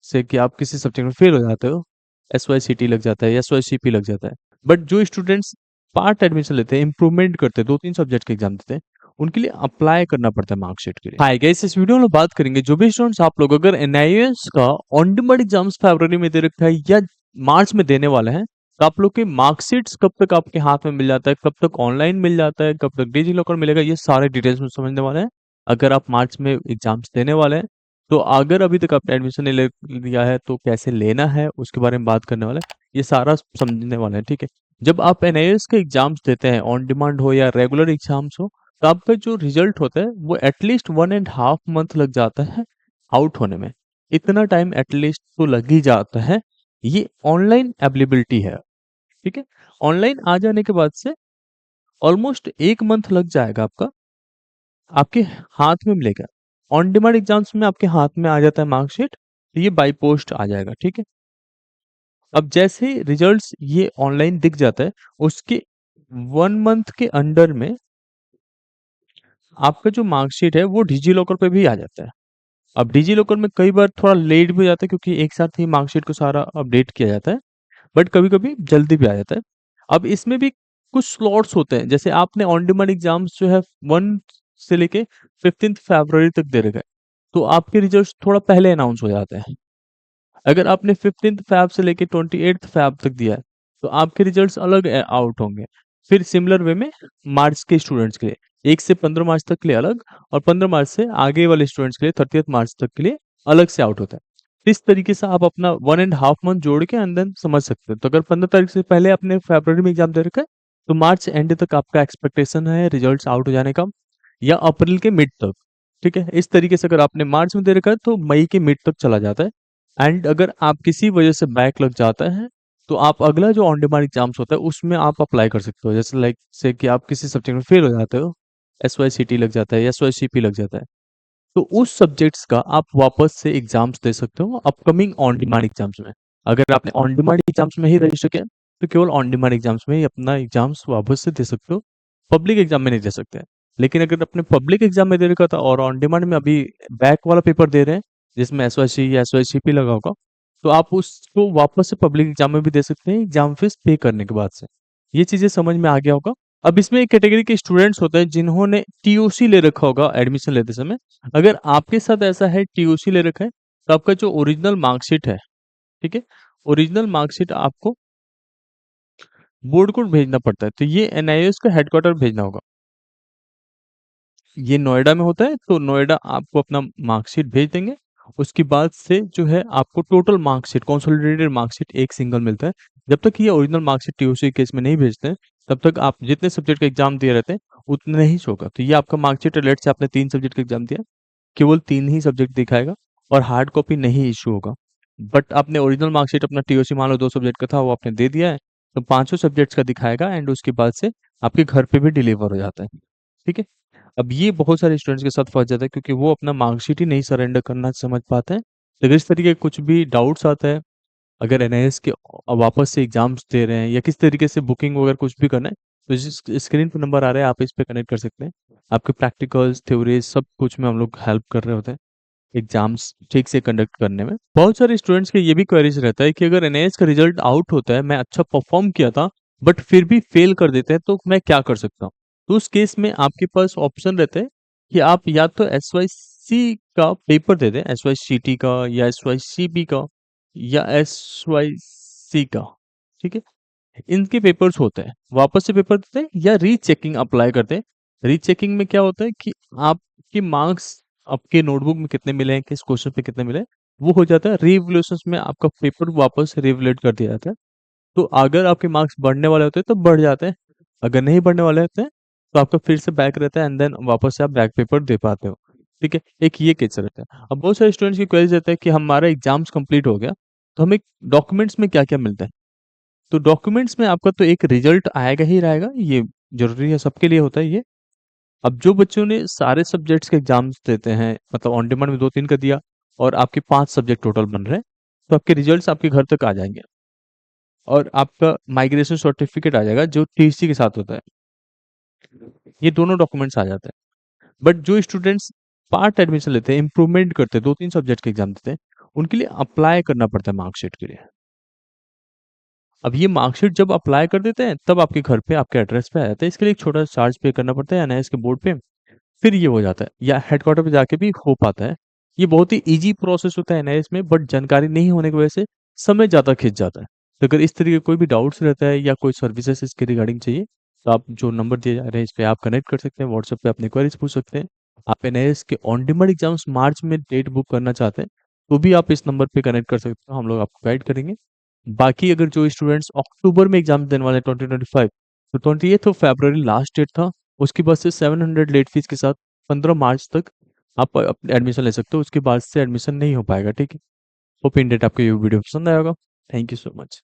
से कि आप किसी सब्जेक्ट में फेल हो जाते हो, SYCT लग जाता है, SYCP लग जाता है। बट जो स्टूडेंट्स पार्ट एडमिशन लेते हैं, इंप्रूवमेंट करते हैं, 2-3 सब्जेक्ट के एग्जाम देते हैं, उनके लिए अप्लाई करना पड़ता है मार्कशीट के लिए। हाय गाइस, इस वीडियो में बात करेंगे जो भी स्टूडेंट्स आप लोग अगर एनआईएस का ऑन डिमांड एग्जाम्स फरवरी में दे रखा है या मार्च में देने वाले हैं, तो आप लोग के मार्कशीट्स कब तक आपके हाथ में मिल जाता है, कब तक ऑनलाइन मिल जाता है, कब तक डिजी लॉकर मिलेगा, ये सारे डिटेल्स में समझने वाले हैं। अगर आप मार्च में एग्जाम्स देने वाले हैं, तो अगर अभी तक आपने एडमिशन नहीं लिया है तो कैसे लेना है उसके बारे में बात करने वाले हैं। ये सारा समझने वाले हैं, ठीक है। जब आप एनआईएस के एग्जाम्स देते हैं, ऑन डिमांड हो या रेगुलर एग्जाम्स हो, तो आपका जो रिजल्ट होता है वो एटलीस्ट 1.5 मंथ लग जाता है आउट होने में। इतना टाइम एटलीस्ट तो लग ही जाता है। ये ऑनलाइन अवेलेबिलिटी है, ठीक है। ऑनलाइन आ जाने के बाद से ऑलमोस्ट 1 मंथ लग जाएगा आपका, आपके हाथ में मिलेगा। ऑन डिमांड एग्जाम्स में आपके हाथ में आ जाता है मार्कशीट, तो ये बाई पोस्ट आ जाएगा, ठीक है। अब जैसे रिजल्ट्स ये ऑनलाइन दिख जाता है, उसके 1 मंथ के अंडर में आपका जो मार्कशीट है वो डिजी लॉकर पे भी आ जाता है। अब डिजी लॉकर में कई बार थोड़ा लेट भी हो जाता है क्योंकि एक साथ ही मार्कशीट को सारा अपडेट किया जाता है, बट कभी-कभी जल्दी भी आ जाता है। अब इसमें भी कुछ स्लॉट्स होते हैं, जैसे आपने ऑन डिमांड एग्जाम्स जो है 1 से लेके 15 फरवरी तक दे रखा है, तो आपके रिजल्ट्स थोड़ा पहले अनाउंस हो जाते हैं। अगर आपने 15 फैब से लेके 28 फैब तक दिया है, तो आपके रिजल्ट्स अलग आउट होंगे। फिर सिमिलर वे में मार्च के स्टूडेंट्स के लिए 1 से 15 मार्च तक के लिए अलग, और 15 मार्च से आगे वाले स्टूडेंट्स के लिए 30 मार्च तक के लिए अलग से आउट होता है। इस तरीके से आप अपना 1.5 मंथ जोड़ के एंड देन समझ सकते हो। तो अगर 15 तारीख से पहले आपने फरवरी में एग्जाम दे रखा है, तो मार्च एंड तक आपका एक्सपेक्टेशन है रिजल्ट्स आउट हो जाने का, या अप्रैल के मिड तक, ठीक है। इस तरीके से अगर आपने मार्च में दे रखा है तो मई के मिड तक चला जाता है। एंड अगर आप किसी वजह से बैक लग जाता है, तो आप अगला जो ऑन डिमांड एग्जाम्स होता है उसमें आप अप्लाई कर सकते हो। जैसे लाइक से कि आप किसी सब्जेक्ट में फेल हो जाते हो, SYCT लग जाता है, SYCP लग जाता है, तो उस सब्जेक्ट्स का आप वापस से एग्जाम्स दे सकते हो अपकमिंग ऑन डिमांड एग्जाम्स में। अगर आपने ऑन डिमांड एग्जाम्स में ही रजिस्टर किया, तो केवल ऑन डिमांड एग्जाम्स में ही अपना एग्जाम्स वापस से दे सकते हो, पब्लिक एग्जाम में नहीं दे सकते। लेकिन अगर अपने पब्लिक एग्जाम में दे रखा था और ऑन डिमांड में अभी बैक वाला पेपर दे रहे हैं, जिसमें SYC या SYCP लगा होगा, तो आप उसको वापस से पब्लिक एग्जाम में भी दे सकते हैं एग्जाम फीस पे करने के बाद से। ये चीजें समझ में आ गया होगा। अब इसमें एक कैटेगरी के स्टूडेंट्स होते हैं जिन्होंने TOC ले रखा होगा एडमिशन लेते समय। अगर आपके साथ ऐसा है, TOC ले रखा है, तो आपका जो ओरिजिनल मार्कशीट है, ठीक है, ओरिजिनल मार्कशीट आपको बोर्ड को भेजना पड़ता है। तो ये NIOS का हेडक्वार्टर भेजना होगा। ये नोएडा में होता है, तो नोएडा आपको अपना मार्कशीट भेज देंगे। उसके बाद से जो है आपको टोटल मार्कशीट, कंसोलिडेटेड मार्कशीट एक सिंगल मिलता है। जब तक ये ओरिजिनल मार्कशीट TOC केस में नहीं भेजते हैं, तब तक आप जितने सब्जेक्ट का एग्जाम दिए रहते हैं उतने ही होगा। तो ये आपका मार्कशीट है, लेट से आपने 3 सब्जेक्ट का एग्जाम दिया, केवल 3 ही सब्जेक्ट दिखाएगा और हार्ड कॉपी नहीं इश्यू होगा। बट आपने ओरिजिनल मार्कशीट अपना TOC मान लो 2 सब्जेक्ट का था, वो आपने दे दिया है, तो पाँचों सब्जेक्ट्स का दिखाएगा एंड उसके बाद से आपके घर पे भी डिलीवर हो जाता है, ठीक है। अब ये बहुत सारे स्टूडेंट्स के साथ फंस जाता है क्योंकि वो अपना मार्कशीट ही नहीं सरेंडर करना समझ पाते हैं। तो अगर इस तरीके के कुछ भी डाउट्स आता है, अगर NIS के वापस से एग्जाम्स दे रहे हैं या किस तरीके से बुकिंग वगैरह कुछ भी करना है, तो जिस स्क्रीन पर नंबर आ रहा है आप इस पे कनेक्ट कर सकते हैं। आपके प्रैक्टिकल्स, थ्योरीज सब कुछ में हम लोग हेल्प कर रहे होते हैं एग्जाम्स ठीक से कंडक्ट करने में। बहुत सारे स्टूडेंट्स के ये भी क्वेरीज रहता है कि अगर NIS का रिजल्ट आउट होता है, मैं अच्छा परफॉर्म किया था बट फिर भी फेल कर देते हैं, तो मैं क्या कर सकता हूँ। तो उस केस में आपके पास ऑप्शन रहते हैं कि आप या तो SYC का पेपर दे दें, SYCT का या SYCP का या SYC का, ठीक है। इनके पेपर्स होते हैं, वापस से पेपर देते हैं या रीचेकिंग अप्लाई करते हैं। रीचेकिंग में क्या होता है कि आपके मार्क्स आपके नोटबुक में कितने मिले हैं, किस क्वेश्चन पे कितने मिले हैं, वो हो जाता है। रीवैल्यूएशन में आपका पेपर वापस रिवैल्यूएट कर दिया जाता है। तो अगर आपके मार्क्स बढ़ने वाले होते हैं तो बढ़ जाते हैं, अगर नहीं बढ़ने वाले होते हैं तो आपका फिर से बैक रहता है एंड देन वापस से आप बैक पेपर दे पाते हो, ठीक है। एक ये केस रहता है। अब बहुत सारे स्टूडेंट्स की क्वेरी रहता है कि हमारा एग्जाम्स कंप्लीट हो गया, तो हमें डॉक्यूमेंट्स में क्या क्या मिलता है। तो डॉक्यूमेंट्स में आपका तो एक रिजल्ट आएगा ही रहेगा, ये जरूरी है, सबके लिए होता है ये। अब जो बच्चों ने सारे सब्जेक्ट्स के एग्जाम्स देते हैं, मतलब ऑन डिमांड में 2-3 का दिया और आपके 5 सब्जेक्ट टोटल बन रहे हैं, तो आपके रिजल्ट्स आपके घर तक आ जाएंगे और आपका माइग्रेशन सर्टिफिकेट आ जाएगा जो TC के साथ होता है। ये दोनों डॉक्यूमेंट्स आ जाते हैं। बट जो स्टूडेंट्स पार्ट एडमिशन लेते हैं, इंप्रूवमेंट करते हैं, 2-3 सब्जेक्ट के एग्जाम देते हैं, उनके लिए अप्लाई करना पड़ता है मार्कशीट के लिए। अब ये मार्कशीट जब अप्लाई कर देते हैं, तब आपके घर पे, आपके एड्रेस पे आ जाता है। इसके लिए एक छोटा चार्ज पे करना पड़ता है एनआईएस के बोर्ड पे, फिर ये हो जाता है, या हेडक्वार्टर पे जाके भी हो पाता है। ये बहुत ही ईज़ी प्रोसेस होता है एनआईएस में, बट जानकारी नहीं होने की वजह से समय ज़्यादा खिंच जाता है। तो अगर इस तरीके का कोई भी डाउट्स रहता है या कोई सर्विसेज़ इसके रिगार्डिंग चाहिए, तो आप जो नंबर दिए जा रहे हैं, इस पे आप कनेक्ट कर सकते हैं, व्हाट्सएप पे अपनी क्वेरीज़ पूछ सकते हैं। आप एनआईएस के ऑन डिमांड एग्ज़ाम्स मार्च में डेट बुक करना चाहते हैं, तो भी आप इस नंबर पे कनेक्ट कर सकते हो, हम लोग आपको गाइड करेंगे। बाकी अगर जो स्टूडेंट्स अक्टूबर में एग्ज़ाम देने वाले हैं 2025, तो 28th of February last date था। उसके बाद से 700 लेट फीस के साथ 15 मार्च तक आप एडमिशन ले सकते हो। उसके बाद से एडमिशन नहीं हो पाएगा, ठीक है? होप इन डेट आपको ये वीडियो पसंद आया होगा। Thank you so much.